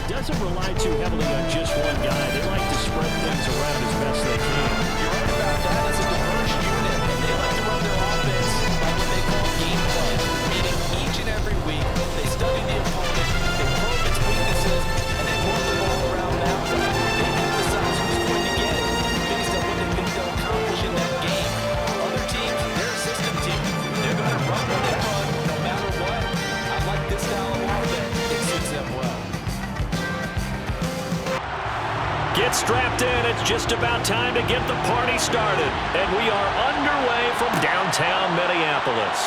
that doesn't rely too heavily on just one guy. They like to spread things around as best they can. You're right about that. It's a diverse unit, and they like to run their offense like what they call game plan, meaning each and every week they study the opponent, they probe its weaknesses, and they move the ball around that way. They emphasize who's going to get it based on what they think they'll accomplish in that game. Other teams, they're a system team. They're going to run when they run, no matter what. I like this style of offense. It suits them well. Get strapped in. It's just about time to get the party started. And we are underway from downtown Minneapolis.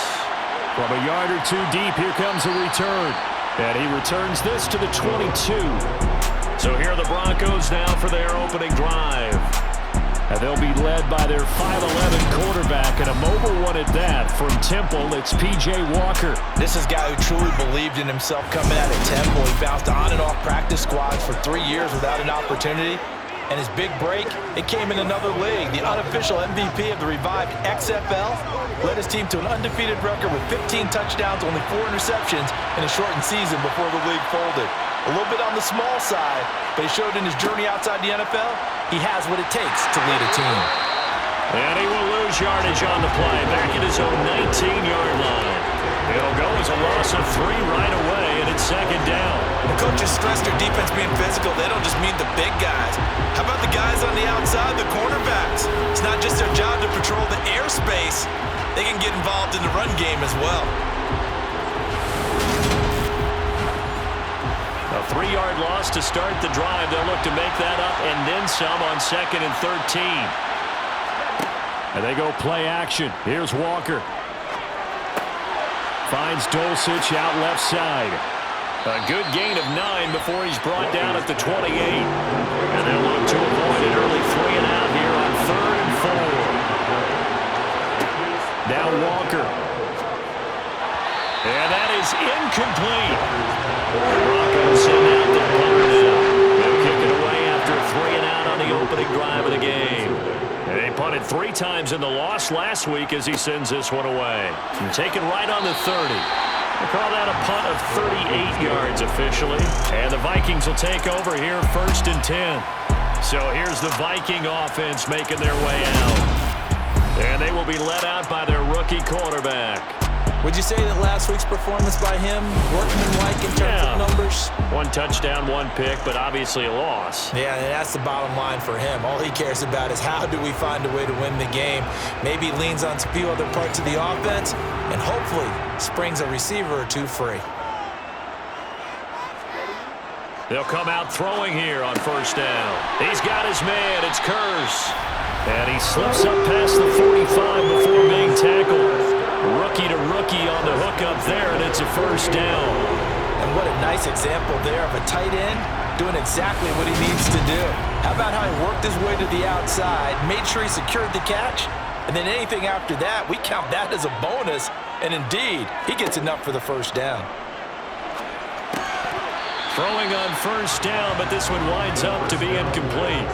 From a yard or two deep, here comes a return. And he returns this to the 22. So here are the Broncos now for their opening drive. And they'll be led by their 5'11" quarterback, and a mobile one at that. From Temple, it's P.J. Walker. This is a guy who truly believed in himself coming out of Temple. He bounced on and off practice squads for 3 years without an opportunity. And his big break, it came in another league. The unofficial MVP of the revived XFL led his team to an undefeated record with 15 touchdowns, only 4 interceptions in a shortened season before the league folded. A little bit on the small side, but he showed in his journey outside the NFL, he has what it takes to lead a team. And he will lose yardage on the play, back at his own 19-yard line. It'll go as a loss of 3 right away, and it's second down. The coaches stress their defense being physical. They don't just mean the big guys. How about the guys on the outside, the cornerbacks? It's not just their job to patrol the airspace. They can get involved in the run game as well. A 3-yard loss to start the drive. They'll look to make that up and then some on 2nd and 13. And they go play action. Here's Walker. Finds Dulcich out left side. A good gain of 9 before he's brought down at the 28. And they'll look to avoid an early 3 and out here on 3rd and 4. Now Walker. And that is incomplete. The Broncos send out the punter now. They'll kick it away after a 3 and out on the opening drive of the game. And they punted 3 times in the loss last week as he sends this one away. And taken right on the 30. They call that a punt of 38 yards officially. And the Vikings will take over here 1st and 10. So here's the Viking offense making their way out. And they will be led out by their rookie quarterback. Would you say that last week's performance by him, workmanlike in terms of numbers? 1 touchdown, 1 pick, but obviously a loss. Yeah, and that's the bottom line for him. All he cares about is how do we find a way to win the game. Maybe leans on a few other parts of the offense, and hopefully springs a receiver or 2 free. They'll come out throwing here on 1st down. He's got his man. It's Kurz. And he slips up past the 45 before being tackled. Rookie to rookie on the hook up there, and it's a 1st down. And what a nice example there of a tight end doing exactly what he needs to do. How about how he worked his way to the outside, made sure he secured the catch, and then anything after that, we count that as a bonus. And indeed, he gets enough for the 1st down. Throwing on 1st down, but this one winds up to be incomplete.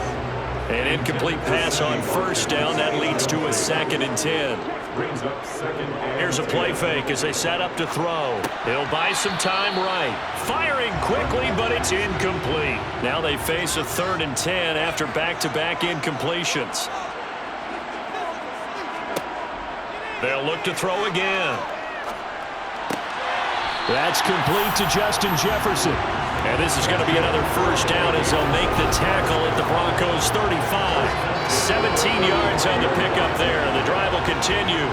An incomplete pass on 1st down. That leads to a 2nd and 10. Here's a play fake as they set up to throw. He'll buy some time right. Firing quickly, but it's incomplete. Now they face a 3rd and 10 after back-to-back incompletions. They'll look to throw again. That's complete to Justin Jefferson. And this is going to be another 1st down as they'll make the tackle at the Broncos' 35. 17 yards on the pickup there, and the drive will continue.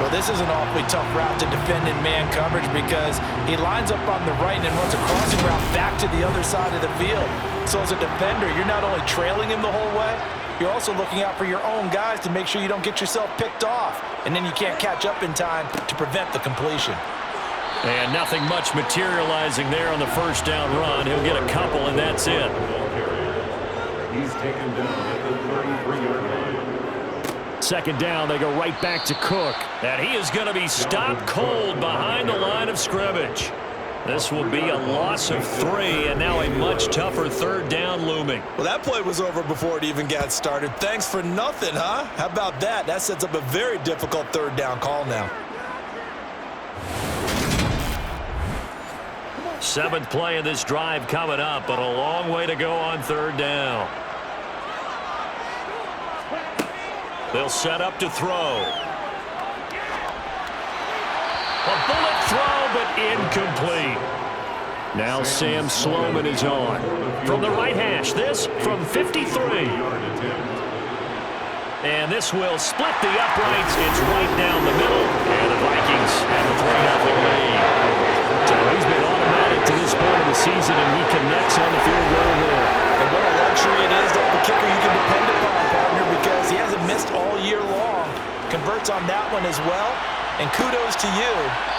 Well, this is an awfully tough route to defend in man coverage because he lines up on the right and then runs a crossing route back to the other side of the field. So as a defender, you're not only trailing him the whole way, you're also looking out for your own guys to make sure you don't get yourself picked off. And then you can't catch up in time to prevent the completion. And nothing much materializing there on the 1st down run. He'll get a couple, and that's it. He's taken down at the 33-yard line. 2nd down, they go right back to Cook. And he is going to be stopped cold behind the line of scrimmage. This will be a loss of 3, and now a much tougher 3rd down looming. Well, that play was over before it even got started. Thanks for nothing, huh? How about that? That sets up a very difficult 3rd down call now. Seventh play of this drive coming up, but a long way to go on third down. They'll set up to throw. A bullet throw, but incomplete. Now Sam Sloman is on. From the right hash, this from 53. And this will split the uprights. It's right down the middle. And the Vikings have a 3-0 lead. So he's been automatic to this point of the season, and he connects on the field goal there. And what a luxury it is to have a kicker you can depend upon, partner, because he hasn't missed all year long. Converts on that one as well. And kudos to you.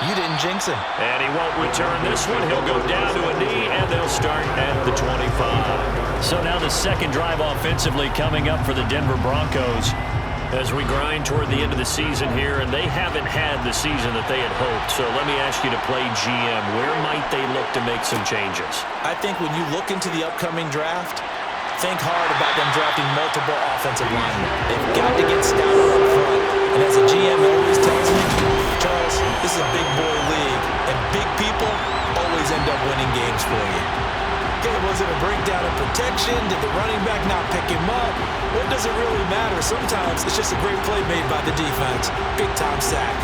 You didn't jinx him. And he won't return this one. He'll go down to a knee, and they'll start at the 25. So now the second drive offensively coming up for the Denver Broncos as we grind toward the end of the season here, and they haven't had the season that they had hoped. So let me ask you to play GM. Where might they look to make some changes? I think when you look into the upcoming draft, think hard about them drafting multiple offensive linemen. They've got to get stouter up front. And as a GM always tells me, Charles, this is a big boy league, and big people always end up winning games for you. Okay, was it a breakdown of protection? Did the running back not pick him up? What does it really matter? Sometimes it's just a great play made by the defense. Big-time sack.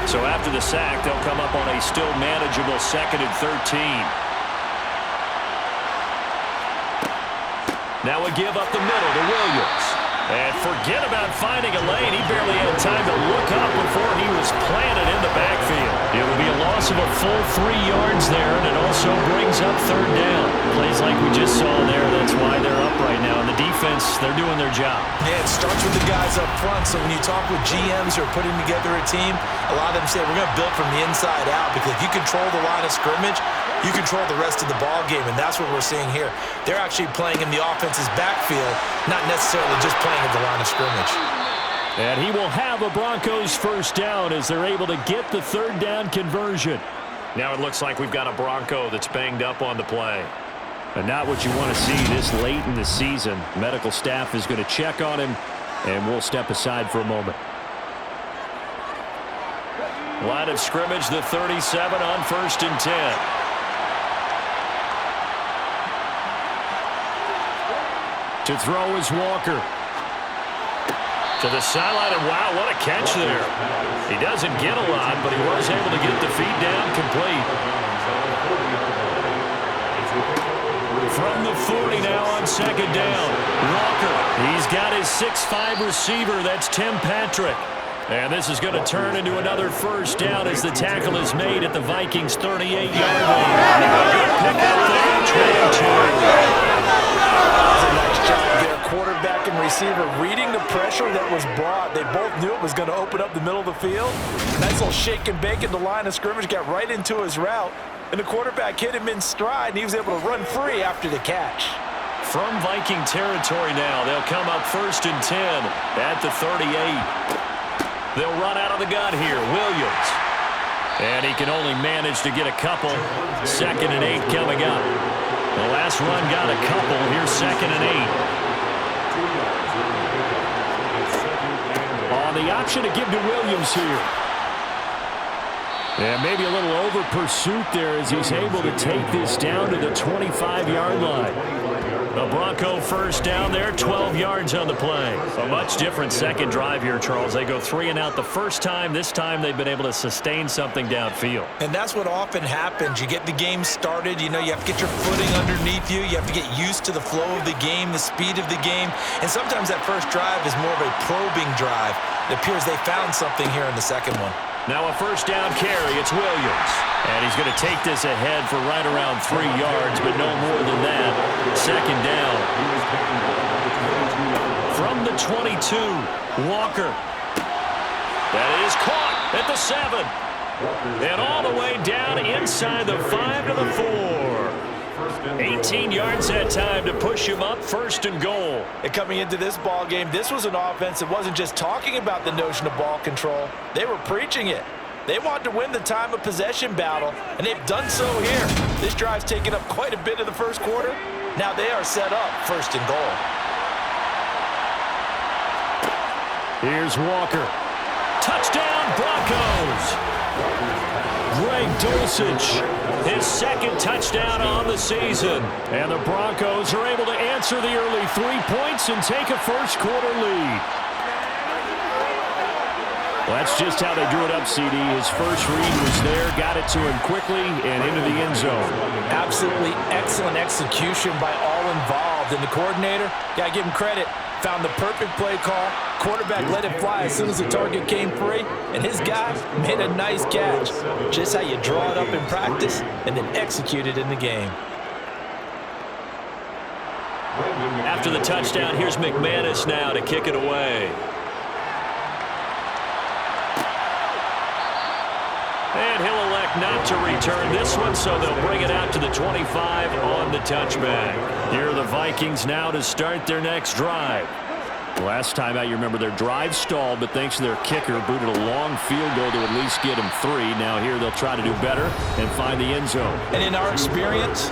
So after the sack, they'll come up on a still manageable 2nd and 13. Now a give up the middle to Williams. And forget about finding a lane. He barely had time to look up before he was planted in the backfield. It will be a loss of a full 3 yards there, and it also brings up third down. Plays like we just saw there, that's why they're up right now. And the defense, they're doing their job. Yeah, it starts with the guys up front. So when you talk with GMs who are putting together a team, a lot of them say we're going to build from the inside out, because if you control the line of scrimmage, you control the rest of the ball game, and that's what we're seeing here. They're actually playing in the offense's backfield, not necessarily just playing at the line of scrimmage. And he will have a Broncos first down as they're able to get the third down conversion. Now it looks like we've got a Bronco that's banged up on the play. And not what you want to see this late in the season. Medical staff is going to check on him, and we'll step aside for a moment. Line of scrimmage, the 37 on 1st and 10. To throw is Walker. To the sideline, and wow, what a catch there. He doesn't get a lot, but he was able to get the feet down complete. From the 40 now on 2nd down. Walker, he's got his 6'5" receiver. That's Tim Patrick. And this is going to turn into another first down as the tackle is made at the Vikings' 38-yard line. Pick up there, 22. Their quarterback and receiver reading the pressure that was brought. They both knew it was going to open up the middle of the field. Nice little shake and bake in the line of scrimmage, got right into his route, and the quarterback hit him in stride, and he was able to run free after the catch. From Viking territory now, they'll come up 1st and 10 at the 38. They'll run out of the gun here. Williams. And he can only manage to get a couple. 2nd and 8 coming up. The last run got a couple. Here's 2nd and 8. On the option to give to Williams here. And maybe a little over pursuit there as he's able to take this down to the 25-yard line. The Bronco first down there, 12 yards on the play. A much different second drive here, Charles. They go 3 and out the first time. This time they've been able to sustain something downfield. And that's what often happens. You get the game started. You know, you have to get your footing underneath you. You have to get used to the flow of the game, the speed of the game. And sometimes that first drive is more of a probing drive. It appears they found something here in the second one. Now a first down carry. It's Williams. And he's going to take this ahead for right around 3 yards, but no more than that. 2nd down. From the 22, Walker. That is caught at the 7. And all the way down inside the 5 to the 4. 18 yards that time to push him up 1st and goal. And coming into this ball game, this was an offense that wasn't just talking about the notion of ball control. They were preaching it. They want to win the time of possession battle, and they've done so here. This drive's taken up quite a bit of the first quarter. Now they are set up 1st and goal. Here's Walker. Touchdown, Broncos. Greg Dulcich, his second touchdown on the season. And the Broncos are able to answer the early 3 points and take a first-quarter lead. Well, that's just how they drew it up, CD. His first read was there, got it to him quickly, and into the end zone. Absolutely excellent execution by all involved. And the coordinator, got to give him credit, found the perfect play call. Quarterback let it fly as soon as the target came free, and his guy made a nice catch. Just how you draw it up in practice and then execute it in the game. After the touchdown, here's McManus now to kick it away. And he'll elect not to return this one, so they'll bring it out to the 25 on the touchback. Here are the Vikings now to start their next drive. Last time out, you remember their drive stalled, but thanks to their kicker, booted a long field goal to at least get them 3. Now here they'll try to do better and find the end zone. And in our experience,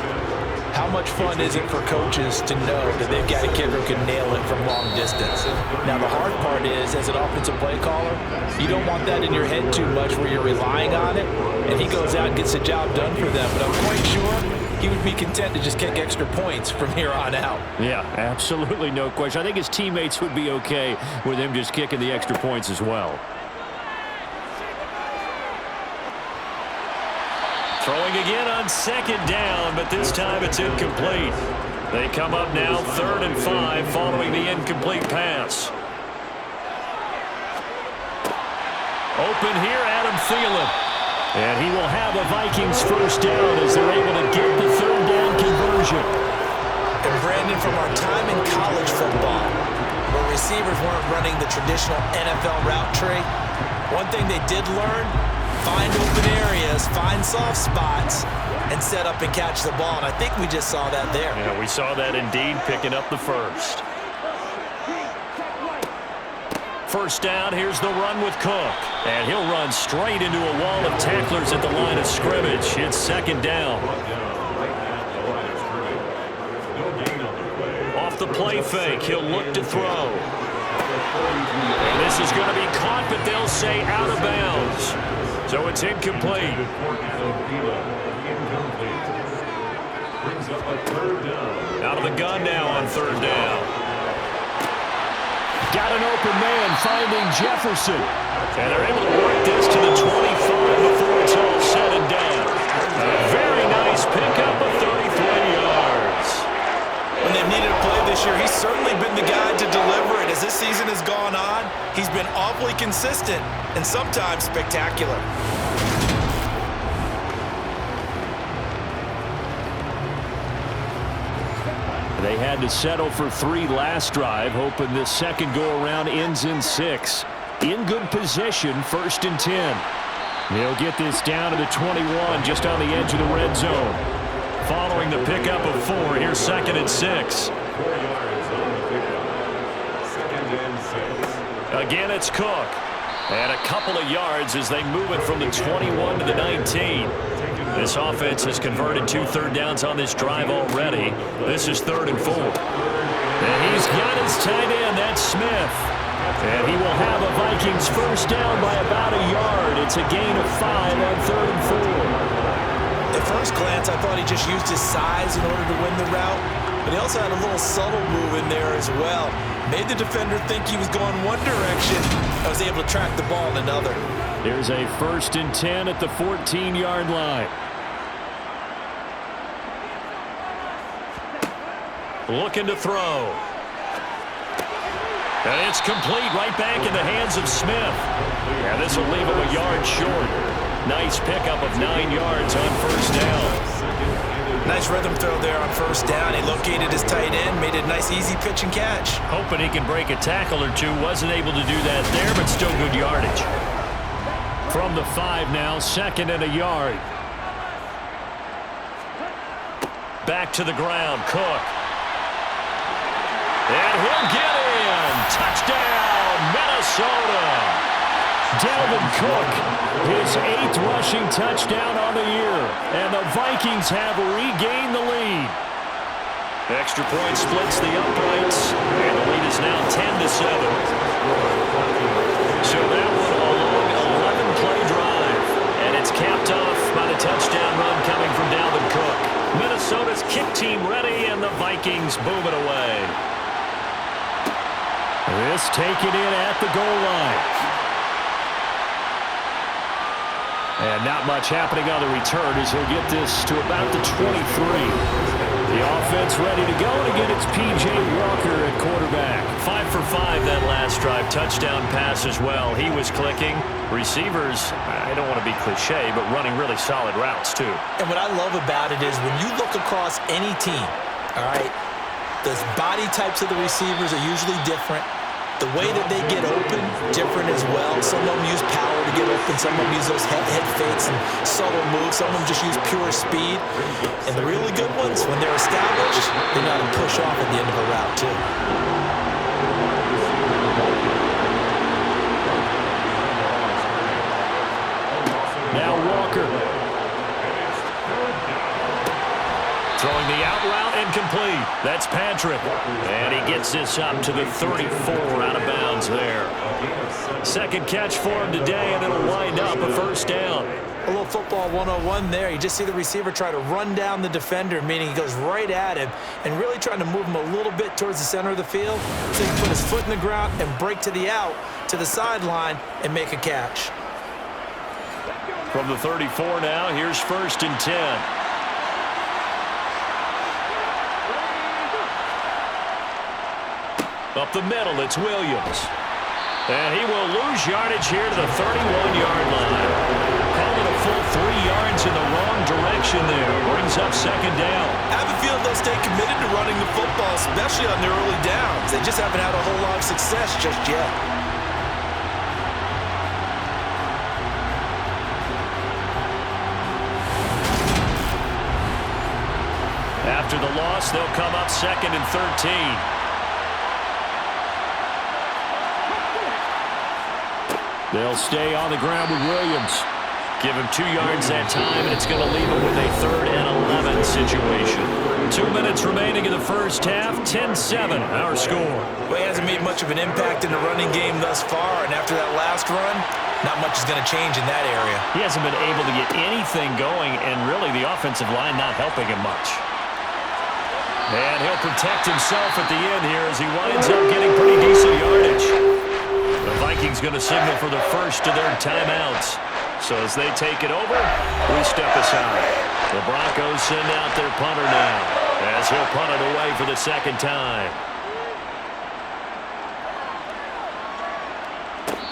how much fun is it for coaches to know that they've got a kicker who can nail it from long distance? Now, the hard part is, as an offensive play caller, you don't want that in your head too much where you're relying on it, and he goes out and gets the job done for them. But I'm quite sure he would be content to just kick extra points from here on out. Yeah, absolutely no question. I think his teammates would be okay with him just kicking the extra points as well. Throwing again on second down, but this time it's incomplete. They come up now 3rd and 5 following the incomplete pass. Open here, Adam Thielen. And he will have a Vikings first down as they're able to get the 3rd down conversion. And Brandon, from our time in college football, where receivers weren't running the traditional NFL route tree, one thing they did learn: find open areas, find soft spots, and set up and catch the ball. And I think we just saw that there. Yeah, we saw that indeed, picking up the first. First down, here's the run with Cook. And he'll run straight into a wall of tacklers at the line of scrimmage. It's 2nd down. Off the play fake, he'll look to throw. And this is going to be caught, but they'll say out of bounds. So it's incomplete. Out of the gun now on 3rd down. Got an open man finding Jefferson. And they're able to work this to the 25 before it's all said and done. A very nice pickup of 33 yards. When they've needed a play this year, he's certainly been the guy to deliver it. As this season has gone on, he's been awfully consistent and sometimes spectacular. They had to settle for 3 last drive, hoping this second go-around ends in 6. In good position, 1st and 10. They'll get this down to the 21, just on the edge of the red zone. Following the pickup of 4, here's 2nd and 6. Again, it's Cook. And a couple of yards as they move it from the 21 to the 19. This offense has converted 2 third downs on this drive already. This is 3rd and 4. And he's got his tight end, that's Smith. And he will have a Vikings first down by about a yard. It's a gain of 5 on 3rd and 4. At first glance, I thought he just used his size in order to win the route, but he also had a little subtle move in there as well. Made the defender think he was going one direction. I was able to track the ball in another. There's a 1st and 10 at the 14-yard line. Looking to throw. And it's complete right back in the hands of Smith. Yeah, this will leave him a yard short. Nice pickup of 9 yards on 1st down. Nice rhythm throw there on 1st down. He located his tight end, made a nice easy pitch and catch. Hoping he can break a tackle or 2. Wasn't able to do that there, but still good yardage. From the 5 now, 2nd and a yard. Back to the ground, Cook. And he'll get in. Touchdown, Minnesota. Dalvin Cook, his 8th rushing touchdown on the year. And the Vikings have regained the lead. Extra point splits the uprights. And the lead is now 10-7. So that one all capped off by the touchdown run coming from Dalvin Cook. Minnesota's kick team ready, and the Vikings boom it away. This taken in at the goal line. And not much happening on the return as he'll get this to about the 23. The offense ready to go, and again it's P.J. Walker at quarterback. 5 for 5 that last drive. Touchdown pass as well. He was clicking. Receivers, I don't want to be cliche, but running really solid routes too. And what I love about it is when you look across any team, all right, the body types of the receivers are usually different. The way that they get open, different as well. Some of them use power to get open. Some of them use those head fakes and subtle moves. Some of them just use pure speed. And the really good ones, when they're established, they know how to push off at the end of a route, too. Now Walker. Throwing the out route incomplete. That's Patrick. And he gets this up to the 34 out of bounds there. Second catch for him today, and it'll wind up a first down. A little football 101 there. You just see the receiver try to run down the defender, meaning he goes right at him and really trying to move him a little bit towards the center of the field so he can put his foot in the ground and break to the out, to the sideline, and make a catch. From the 34 now, here's 1st and 10. Up the middle, it's Williams. And he will lose yardage here to the 31-yard line. Calling a full 3 yards in the wrong direction there. Brings up 2nd down. I have a feeling they'll stay committed to running the football, especially on their early downs. They just haven't had a whole lot of success just yet. After the loss, they'll come up 2nd and 13. They'll stay on the ground with Williams. Give him 2 yards that time, and it's going to leave him with a 3rd and 11 situation. 2 minutes remaining in the first half, 10-7, our score. Well, he hasn't made much of an impact in the running game thus far, and after that last run, not much is going to change in that area. He hasn't been able to get anything going, and really the offensive line not helping him much. And he'll protect himself at the end here as he winds up getting pretty decent yardage. The Vikings going to signal for the first of their timeouts. So as they take it over, we step aside. The Broncos send out their punter now as he'll punt it away for the 2nd time.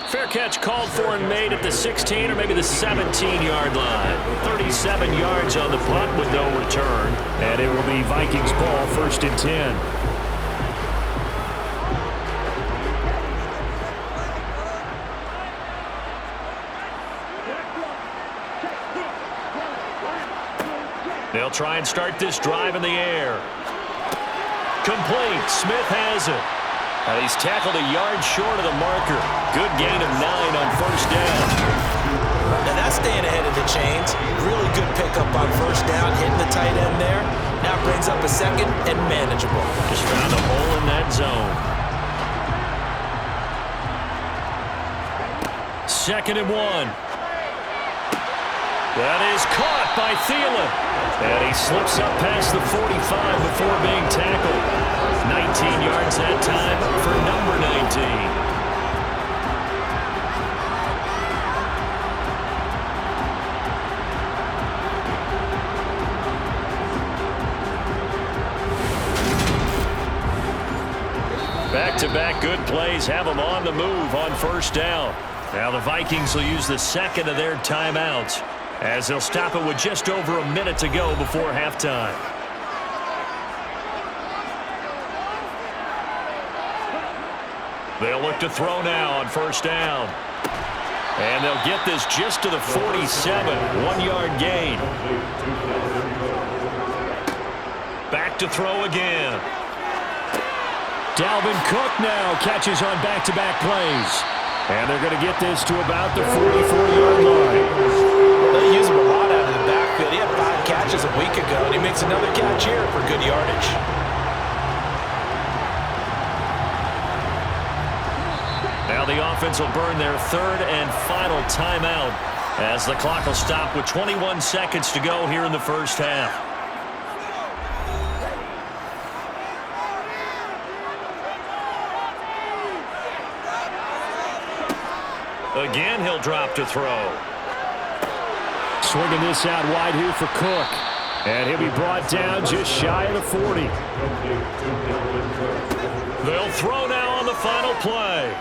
Fair catch called for and made at the 16 or maybe the 17-yard line. 37 yards on the punt with no return. And it will be Vikings ball, 1st and 10. They'll try and start this drive in the air. Complete. Smith has it. He's tackled a yard short of the marker. Good gain of 9 on 1st down. Now that's staying ahead of the chains. Really good pickup on 1st down, hitting the tight end there. Now brings up a 2nd and manageable. Just found a hole in that zone. 2nd and 1. That is caught by Thielen. And he slips up past the 45 before being tackled. 19 yards that time for number 19. Back-to-back good plays have them on the move on 1st down. Now the Vikings will use the 2nd of their timeouts as they'll stop it with just over a minute to go before halftime. They'll look to throw now on 1st down. And they'll get this just to the 47, 1-yard gain. Back to throw again. Dalvin Cook now catches on back-to-back plays. And they're going to get this to about the 44-yard line. They use him a lot out of the backfield. He had 5 catches a week ago, and he makes another catch here for good yardage. Now the offense will burn their 3rd and final timeout. As the clock will stop with 21 seconds to go here in the first half. Again, he'll drop to throw. Swinging this out wide here for Cook. And he'll be brought down just shy of the 40. They'll throw now on the final play.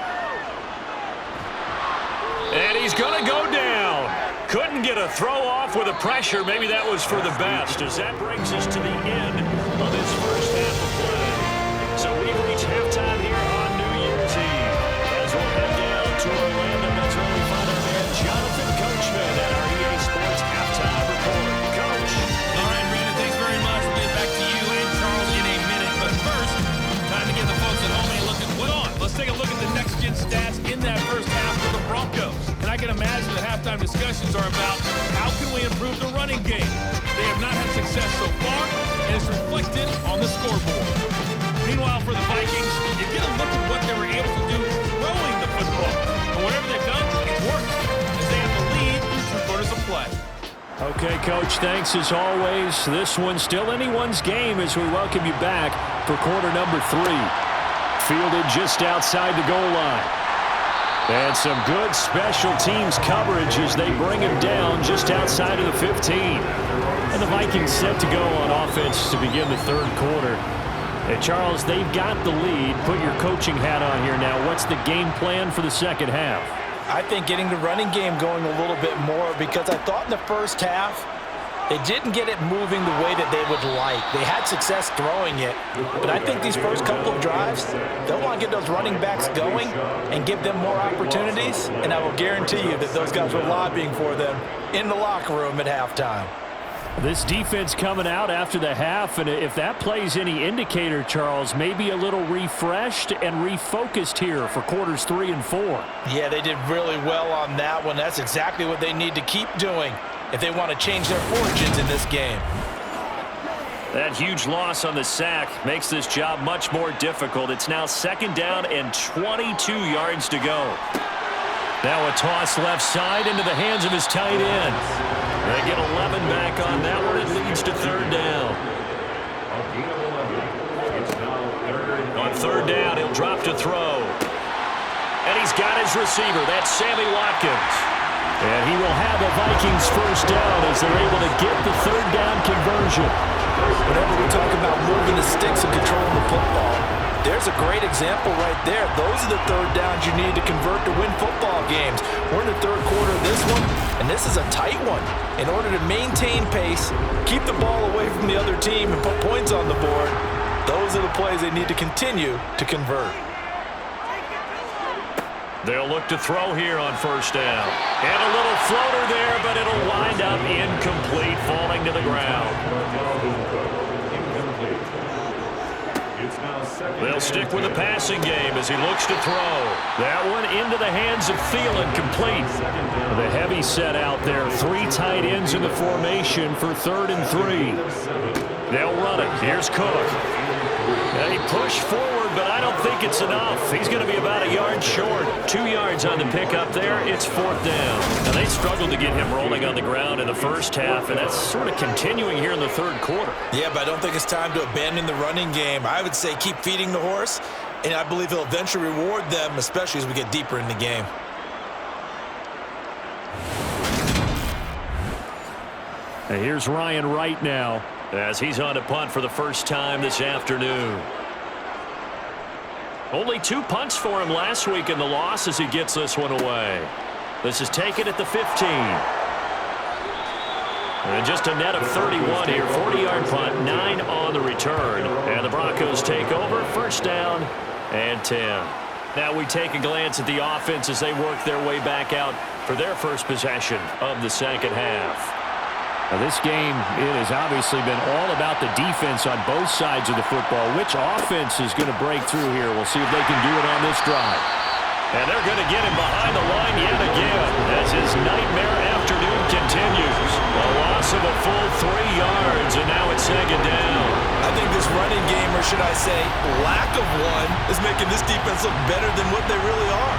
And he's going to go down. Couldn't get a throw off with the pressure. Maybe that was for the best, as that brings us to the end of this first half of play. So we've reached halftime here on New Year's Eve. As we'll head down to Orlando, that's where we find our man Jonathan Coachman at our EA Sports Halftime Report. Coach. All right, Brandon, thanks very much. We'll get back to you and Charles in a minute. But first, time to give the folks at home a look at what's on. Let's take a look at the next-gen stats in that first half for the Broncos. And I can imagine the halftime discussions are about how can we improve the running game. They have not had success so far, and it's reflected on the scoreboard. Meanwhile, for the Vikings, you get a look at what they were able to do throwing the football. And whatever they've done, it's worked, as they have the lead through 2 quarters of play. Okay, Coach, thanks as always. This one's still anyone's game as we welcome you back for quarter number 3. Fielded just outside the goal line. And some good special teams coverage as they bring him down just outside of the 15. And the Vikings set to go on offense to begin the third quarter. And Charles, they've got the lead. Put your coaching hat on here now. What's the game plan for the second half? I think getting the running game going a little bit more, because I thought in the first half they didn't get it moving the way that they would like. They had success throwing it, but I think these first couple of drives, they'll want to get those running backs going and give them more opportunities, and I will guarantee you that those guys were lobbying for them in the locker room at halftime. This defense coming out after the half, and if that plays any indicator, Charles, maybe a little refreshed and refocused here for quarters 3 and 4. Yeah, they did really well on that one. That's exactly what they need to keep doing if they want to change their fortunes in this game. That huge loss on the sack makes this job much more difficult. It's now second down and 22 yards to go. Now a toss left side into the hands of his tight end. They get 11 back on that one. It leads to third down. On third down, he'll drop to throw. And he's got his receiver. That's Sammy Watkins. And he will have the Vikings first down as they're able to get the third down conversion. Whenever we talk about moving the sticks and controlling the football, there's a great example right there. Those are the third downs you need to convert to win football games. We're in the third quarter of this one, and this is a tight one. In order to maintain pace, keep the ball away from the other team, and put points on the board, those are the plays they need to continue to convert. They'll look to throw here on first down. And a little floater there, but it'll wind up incomplete, falling to the ground. They'll stick with the passing game as he looks to throw. That one into the hands of Thielen, complete. The heavy set out there. 3 tight ends in the formation for 3rd and 3. They'll run it. Here's Cook. And he pushed forward, but I don't think it's enough. He's going to be about a yard short. 2 yards on the pickup there. It's 4th down. Now, they struggled to get him rolling on the ground in the first half, and that's sort of continuing here in the third quarter. Yeah, but I don't think it's time to abandon the running game. I would say keep feeding the horse, and I believe he'll eventually reward them, especially as we get deeper in the game. And here's Ryan Wright now, as he's on to punt for the first time this afternoon. Only 2 punts for him last week in the loss as he gets this one away. This is taken at the 15. And just a net of 31 here. 40-yard punt, 9 on the return. And the Broncos take over. First down and 10. Now we take a glance at the offense as they work their way back out for their first possession of the second half. Now this game, it has obviously been all about the defense on both sides of the football. Which offense is going to break through here? We'll see if they can do it on this drive. And they're going to get him behind the line yet again as his nightmare afternoon continues. A loss of a full 3 yards, and now it's second down. I think this running game, or should I say lack of one, is making this defense look better than what they really are.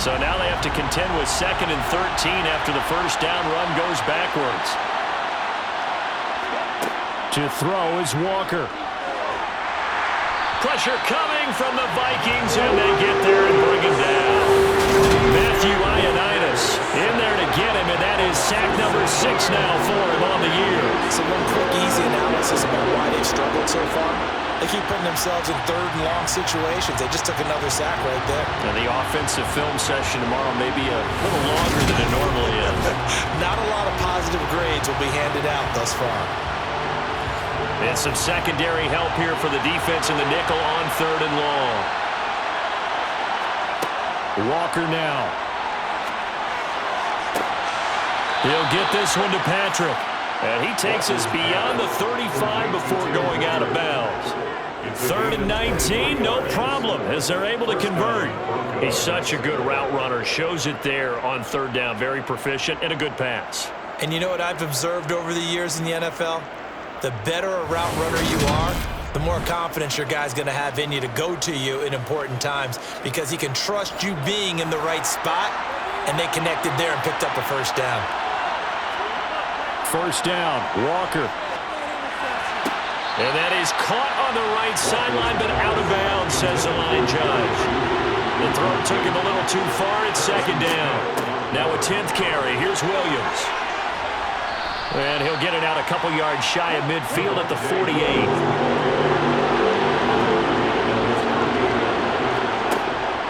So now they have to contend with 2nd and 13 after the first down run goes backwards. To throw is Walker. Pressure coming from the Vikings, and they get there and bring him down. Matthew Ioannidis in there to get him, and that is sack number 6 now for him on the year. So one quick, easy analysis about why they've struggled so far. They keep putting themselves in 3rd and long situations. They just took another sack right there. And the offensive film session tomorrow may be a little longer than it normally is. Not a lot of positive grades will be handed out thus far. And some secondary help here for the defense in the nickel on 3rd and long. Walker now. He'll get this one to Patrick. And he takes us beyond the 35 before going out of bounds. 3rd and 19, no problem, as they're able to convert. He's such a good route runner. Shows it there on 3rd down. Very proficient and a good pass. And you know what I've observed over the years in the NFL? The better a route runner you are, the more confidence your guy's going to have in you to go to you in important times because he can trust you being in the right spot, and they connected there and picked up a first down. First down, Walker. And that is caught on the right sideline, but out of bounds, says the line judge. The throw took him a little too far. It's 2nd down. Now a 10th carry. Here's Williams. And he'll get it out a couple yards shy of midfield at the 48.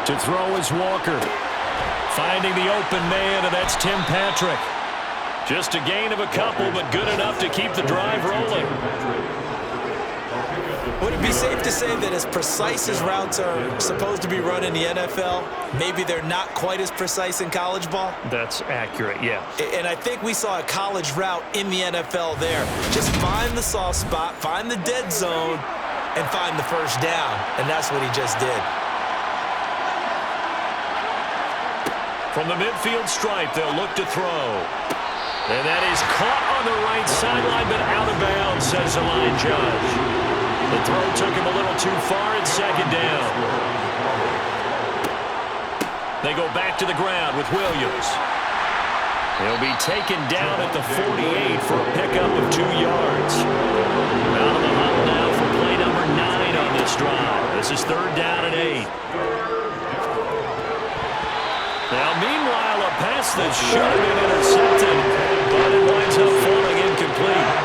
To throw is Walker. Finding the open man, and that's Tim Patrick. Just a gain of a couple, but good enough to keep the drive rolling. Would it be safe to say that as precise as routes are supposed to be run in the NFL, maybe they're not quite as precise in college ball? That's accurate, yeah. And I think we saw a college route in the NFL there. Just find the soft spot, find the dead zone, and find the first down. And that's what he just did. From the midfield stripe, they'll look to throw. And that is caught on the right sideline, but out of bounds, says the line judge. The throw took him a little too far. It's 2nd down. They go back to the ground with Williams. He'll be taken down at the 48 for a pickup of 2 yards. Out of the huddle now for play number 9 on this drive. This is 3rd down and 8. Now, meanwhile, a pass that should have been intercepted, but it winds up falling incomplete.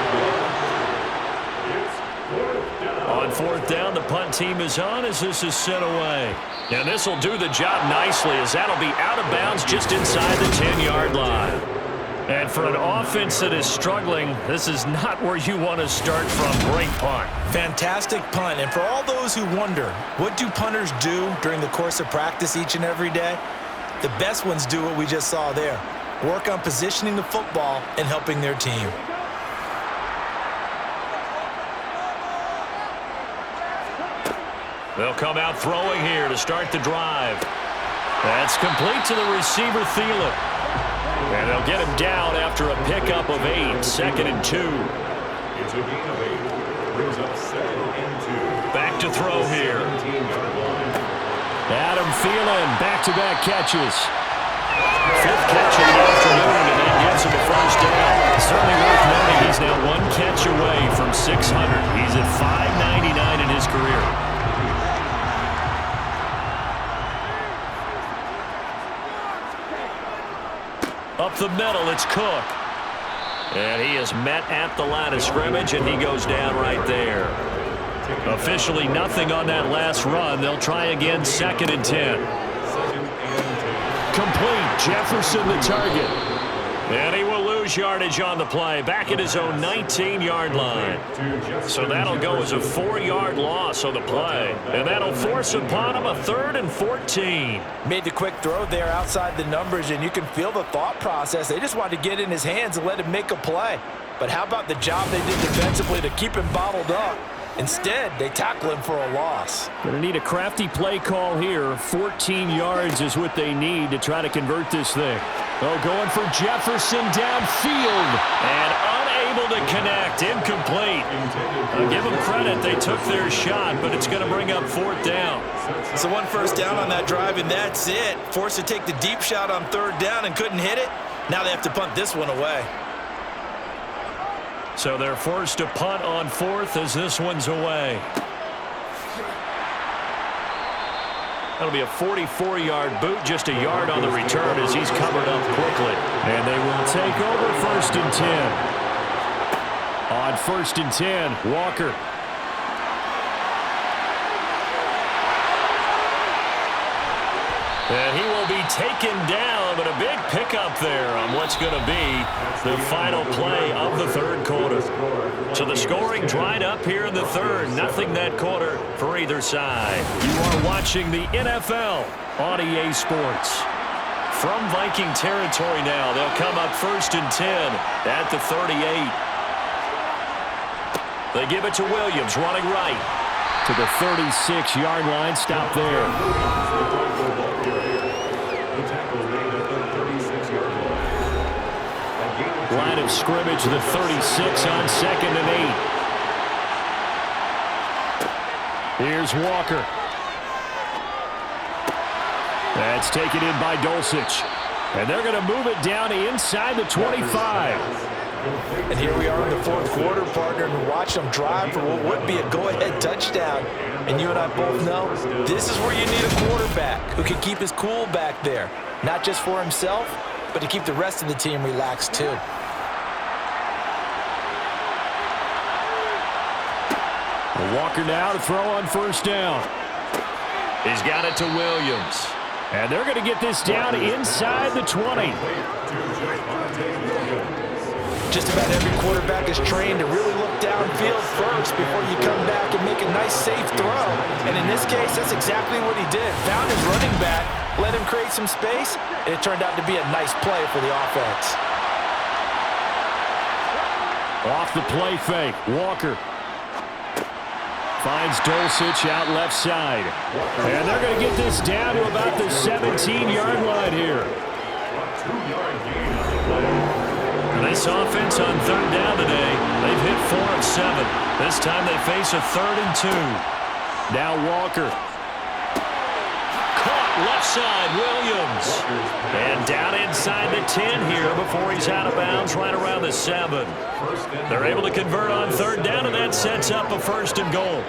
On 4th down, the punt team is on as this is sent away. And this will do the job nicely as that'll be out of bounds just inside the 10-yard line. And for an offense that is struggling, this is not where you want to start from. Great punt. Fantastic punt. And for all those who wonder, what do punters do during the course of practice each and every day? The best ones do what we just saw there. Work on positioning the football and helping their team. They'll come out throwing here to start the drive. That's complete to the receiver, Thielen. And they'll get him down after a pickup of 8, 2nd and 2. It's a gain of 8. Brings up 2nd and 2. Back to throw here. Adam Thielen, back-to-back catches. 5th catch of the afternoon, and that gets him a first down. Certainly worth noting he's now 1 catch away from 600. He's at 599 in his career. Up the middle, it's Cook. And he is met at the line of scrimmage, and he goes down right there. Officially nothing on that last run. They'll try again, 2nd and 10. Complete. Jefferson the target. And he will lose yardage on the play. Back at his own 19-yard line. So that'll go as a 4-yard loss on the play. And that'll force upon him a 3rd and 14. Made the quick throw there outside the numbers, and you can feel the thought process. They just wanted to get in his hands and let him make a play. But how about the job they did defensively to keep him bottled up? Instead, they tackle him for a loss. Going to need a crafty play call here. 14 yards is what they need to try to convert this thing. Oh, going for Jefferson downfield. And unable Unable to connect. Incomplete. Give them credit. They took their shot, but it's going to bring up 4th down. So 1 first down on that drive, and that's it. Forced to take the deep shot on 3rd down and couldn't hit it. Now they have to punt this one away. So they're forced to punt on 4th as this one's away. That'll be a 44-yard boot, just a yard on the return as he's covered up quickly. And they will take over 1st and 10. On 1st and 10, Walker. And he will be taken down, but a big pickup there on what's going to be the final play of the 3rd quarter. So the scoring dried up here in the 3rd. Nothing that quarter for either side. You are watching the NFL on EA Sports. From Viking territory now, they'll come up 1st and 10 at the 38. They give it to Williams, running right to the 36-yard line. Stop there. Line of scrimmage, the 36 on 2nd and 8. Here's Walker. That's taken in by Dulcich. And they're going to move it down inside the 25. And here we are in the 4th quarter, partner, and watch them drive for what would be a go-ahead touchdown. And you and I both know this is where you need a quarterback who can keep his cool back there. Not just for himself, but to keep the rest of the team relaxed too. Walker now to throw on 1st down. He's got it to Williams. And they're going to get this down inside the 20. Just about every quarterback is trained to really look downfield first before you come back and make a nice, safe throw. And in this case, that's exactly what he did. Found his running back, let him create some space, and it turned out to be a nice play for the offense. Off the play fake, Walker finds Dulcich out left side. And they're going to get this down to about the 17-yard line here. And this offense on 3rd down today, they've hit 4 of 7. This time they face a 3rd and 2. Now Walker. Caught left side, Williams. And down inside the 10 here before he's out of bounds right around the 7. They're able to convert on 3rd down, and that sets up a 1st and goal.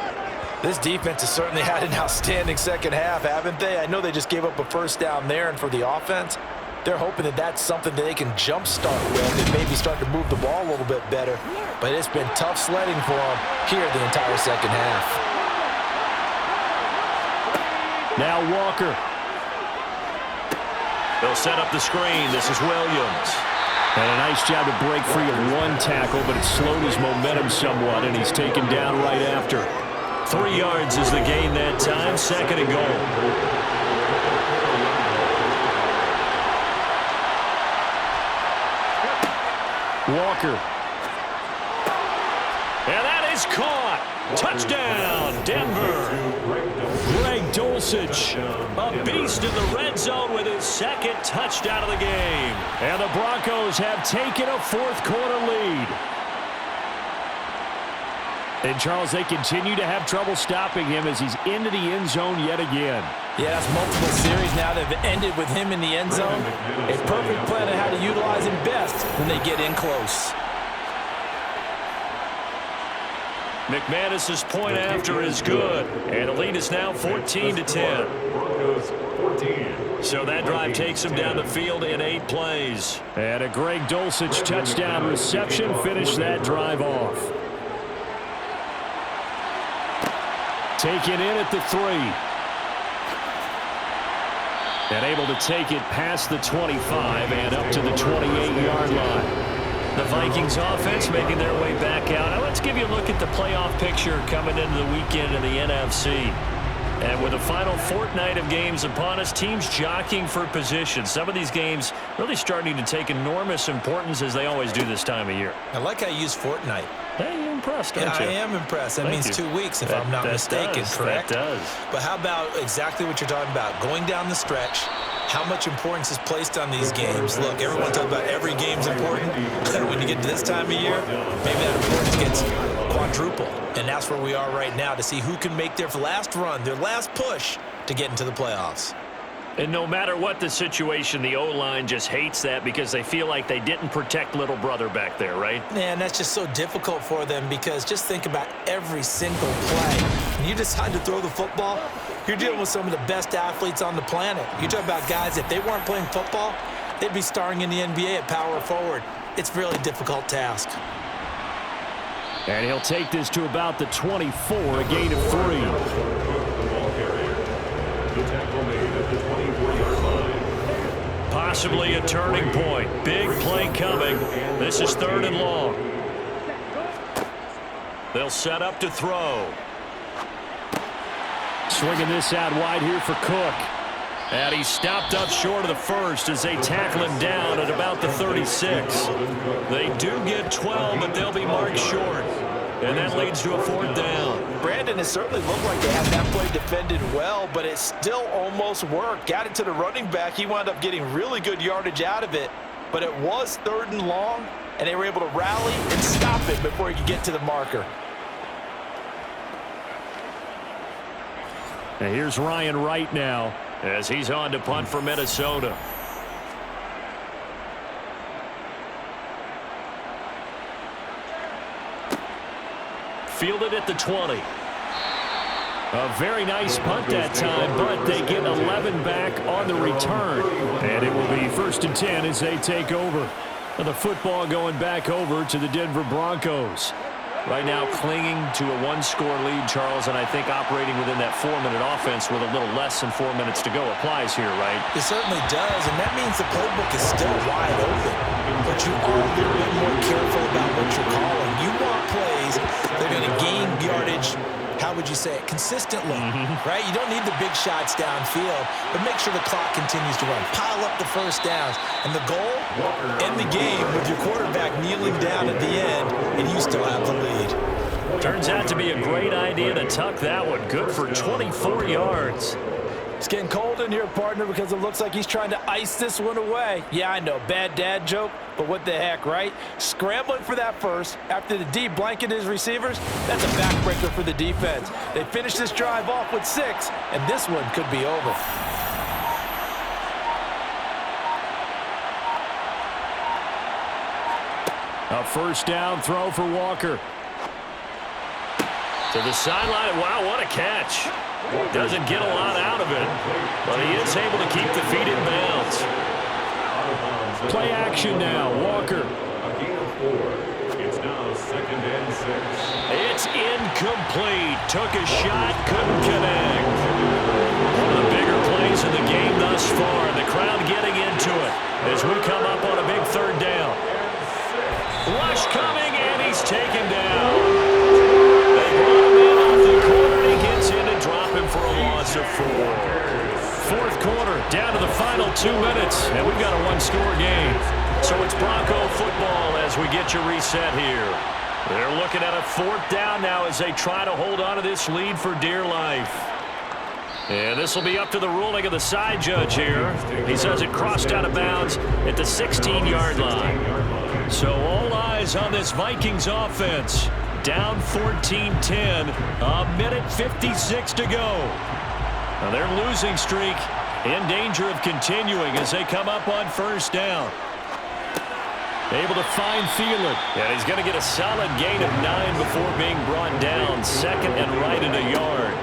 This defense has certainly had an outstanding second half, haven't they? I know they just gave up a 1st down there, and for the offense, they're hoping that that's something that they can jumpstart with and maybe start to move the ball a little bit better. But it's been tough sledding for them here the entire second half. Now Walker. They'll set up the screen. This is Williams. And a nice job to break free of 1 tackle, but it slowed his momentum somewhat, and he's taken down right after. 3 yards is the gain that time. 2nd and goal. Walker. And that is caught. Touchdown, Denver. Greg Dulcich, a beast in the red zone with his 2nd touchdown of the game. And the Broncos have taken a 4th quarter lead. And, Charles, they continue to have trouble stopping him as he's into the end zone yet again. Yeah, that's multiple series now that have ended with him in the end zone. A perfect plan on how to utilize him best when they get in close. McManus's point after is good, and the lead is now 14-10. So that drive takes him down the field in 8 plays. And a Greg Dulcich touchdown reception finished that drive off. Taken in at the 3. And able to take it past the 25 and up to the 28-yard line. The Vikings offense making their way back out. Now let's give you a look at the playoff picture coming into the weekend in the NFC. And with the final fortnight of games upon us, teams jockeying for position. Some of these games really starting to take enormous importance as they always do this time of year. I like how you use fortnight. Hey, you're impressed, aren't you? I am impressed. That means 2 weeks, if I'm not mistaken, correct? That does. But how about exactly what you're talking about? Going down the stretch, how much importance is placed on these games. Look, everyone talks about every game's important. When you get to this time of year, maybe that importance gets quadruple. And that's where we are right now to see who can make their last run, their last push to get into the playoffs. And no matter what the situation, the O-line just hates that because they feel like they didn't protect little brother back there, right? Man, that's just so difficult for them because just think about every single play. When you decide to throw the football, you're dealing with some of the best athletes on the planet. You talk about guys, if they weren't playing football, they'd be starring in the NBA at power forward. It's a really difficult task. And he'll take this to about the 24, a gain of 3. The tackle made at the 24-yard line. Possibly a turning point. Big play coming. This is 3rd and long. They'll set up to throw. Swinging this out wide here for Cook. And he's stopped up short of the first as they tackle him down at about the 36. They do get 12, but they'll be marked short. And that leads to a 4th down. Brandon, it certainly looked like they had that play defended well, but it still almost worked. Got it to the running back. He wound up getting really good yardage out of it, but it was 3rd and long, and they were able to rally and stop it before he could get to the marker. And here's Ryan Wright now as he's on to punt for Minnesota. Fielded at the 20. A very nice punt that time, but they get 11 back on the return. And it will be 1st and 10 as they take over. And the football going back over to the Denver Broncos. Right now clinging to a 1-score lead, Charles, and I think operating within that 4-minute offense with a little less than 4 minutes to go applies here, right? It certainly does, and that means the playbook is still wide open. But you are a little bit more careful about what you're calling. You want plays that are going to gain yardage, how would you say it, consistently, right? You don't need the big shots downfield, but make sure the clock continues to run. Pile up the first downs. And the goal, end the game with your quarterback kneeling down at the end, and you still have the lead. Turns out to be a great idea to tuck that one. Good for 24 yards. It's getting cold in here, partner, because it looks like he's trying to ice this one away. Yeah, I know, bad dad joke, but what the heck, right? Scrambling for that first after the D blanketed his receivers, that's a backbreaker for the defense. They finished this drive off with 6, and this one could be over. A 1st down throw for Walker. To the sideline. Wow, what a catch. Doesn't get a lot out of it, but he is able to keep the feet in bounds. Play action now. Walker. A gain of 4. It's now 2nd and 6. It's incomplete. Took a shot, couldn't connect. One of the bigger plays in the game thus far. The crowd getting into it as we come up on a big 3rd down. Rush coming, and he's taken down. They brought him in off the corner. He gets in and drop him for a loss of 4. 4th quarter, down to the final 2 minutes, and we've got a 1-score game. So it's Bronco football as we get you reset here. They're looking at a 4th down now as they try to hold on to this lead for dear life. And this will be up to the ruling of the side judge here. He says it crossed out of bounds at the 16-yard line. So all eyes on this Vikings offense. Down 14-10, a minute 56 to go. Now their losing streak in danger of continuing as they come up on 1st down. Able to find Thielen, and he's going to get a solid gain of 9 before being brought down. 2nd and right in a yard.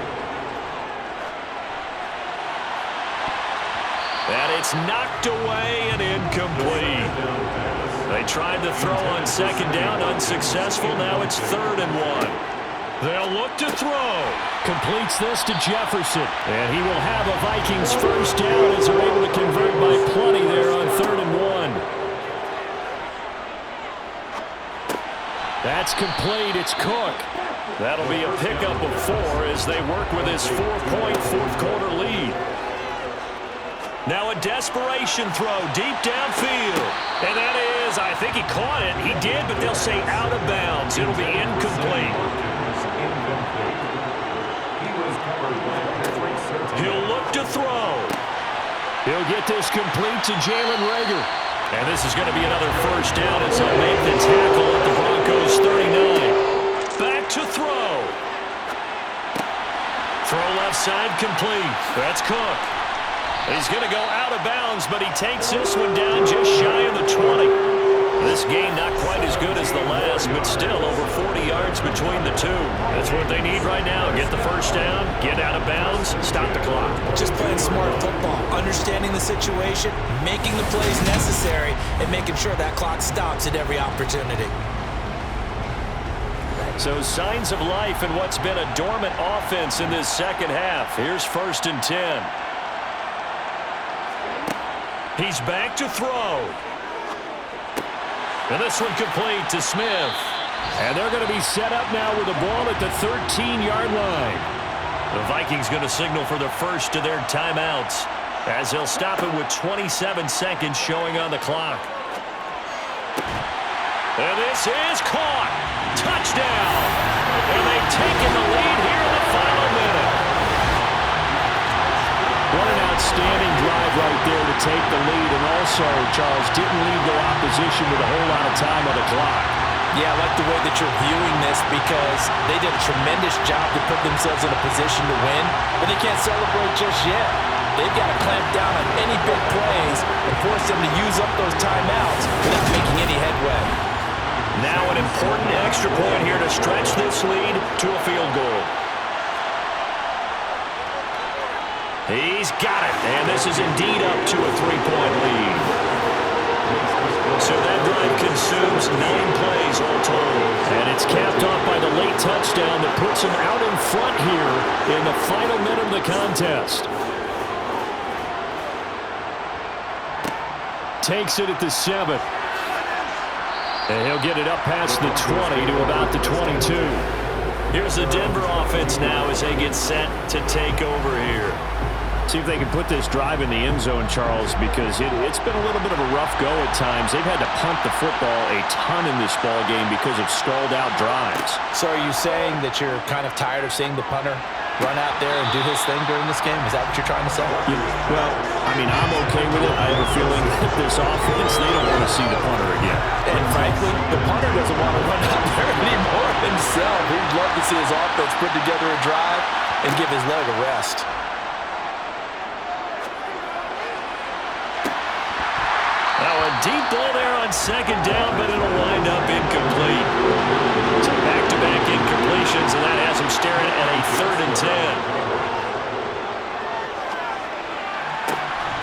And it's knocked away and incomplete. They tried to throw on 2nd down, unsuccessful. Now it's 3rd and 1. They'll look to throw. Completes this to Jefferson. And he will have a Vikings 1st down as they're able to convert by plenty there on 3rd and 1. That's complete. It's Cook. That'll be a pickup of 4 as they work with his 4-point 4th quarter lead. Now a desperation throw deep downfield. And that is, I think he caught it. He did, but they'll say out of bounds. It'll be incomplete. He'll look to throw. He'll get this complete to Jalen Reagor. And this is going to be another first down as he'll make the tackle at the Broncos 39. Back to throw. Throw left side complete. That's Cook. He's going to go out of bounds, but he takes this one down just shy of the 20. This game not quite as good as the last, but still over 40 yards between the two. That's what they need right now. Get the first down, get out of bounds, stop the clock. Just playing smart football, understanding the situation, making the plays necessary, and making sure that clock stops at every opportunity. So signs of life in what's been a dormant offense in this second half. Here's 1st and 10. He's back to throw. And this one complete to Smith. And they're going to be set up now with the ball at the 13-yard line. The Vikings going to signal for the first of their timeouts as they'll stop it with 27 seconds showing on the clock. And this is caught. Touchdown. And they've taken the lead here in the final minute. What an outstanding drive right there to take the lead, and also, Charles, didn't leave the opposition with a whole lot of time on the clock. Yeah, I like the way that you're viewing this because they did a tremendous job to put themselves in a position to win, but they can't celebrate just yet. They've got to clamp down on any big plays and force them to use up those timeouts without making any headway. Now an important extra point here to stretch this lead to a field goal. He's got it, and this is indeed up to a 3-point lead. So that drive consumes 9 plays all total. And it's capped off by the late touchdown that puts him out in front here in the final minute of the contest. Takes it at the 7. And he'll get it up past the 20 to about the 22. Here's the Denver offense now as they get set to take over here. See if they can put this drive in the end zone, Charles, because it's been a little bit of a rough go at times. They've had to punt the football a ton in this ball game because of stalled-out drives. So are you saying that you're kind of tired of seeing the punter run out there and do his thing during this game? Is that what you're trying to say? Well, I mean, I'm okay with it. I have a feeling that this offense, they don't want to see the punter again. And frankly, the punter doesn't want to run out there anymore himself. He'd love to see his offense put together a drive and give his leg a rest. Now a deep ball there on 2nd down, but it'll wind up incomplete. So back-to-back incompletions, and that has him staring at a 3rd and 10.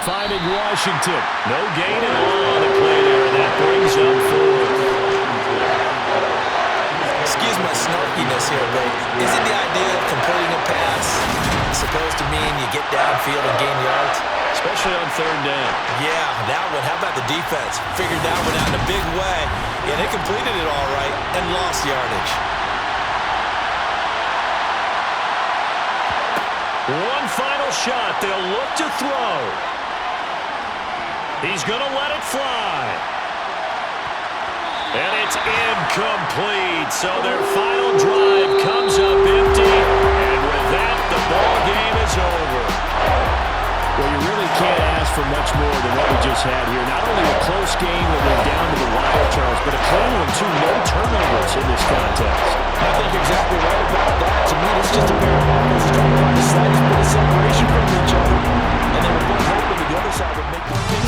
Finding Washington. No gain at all on the play there, and that brings up 4. Excuse my snarkiness here, but isn't the idea of completing a pass supposed to mean you get downfield and gain yards? Especially on 3rd down. Yeah, that one. How about the defense? Figured that one out in a big way, and they completed it all right and lost yardage. One final shot. They'll look to throw. He's going to let it fly. And it's incomplete. So their final drive comes up empty. And with that, the ball game is over. Well, you really can't ask for much more than what we just had here. Not only a close game that went down to the wire, Charles, but a clean one, too. No turnovers in this contest. I think you're exactly right about that. To me, it's just a pair of offenses trying to find the slightest bit of separation from each other. And they were both hoping that the other side would make one thing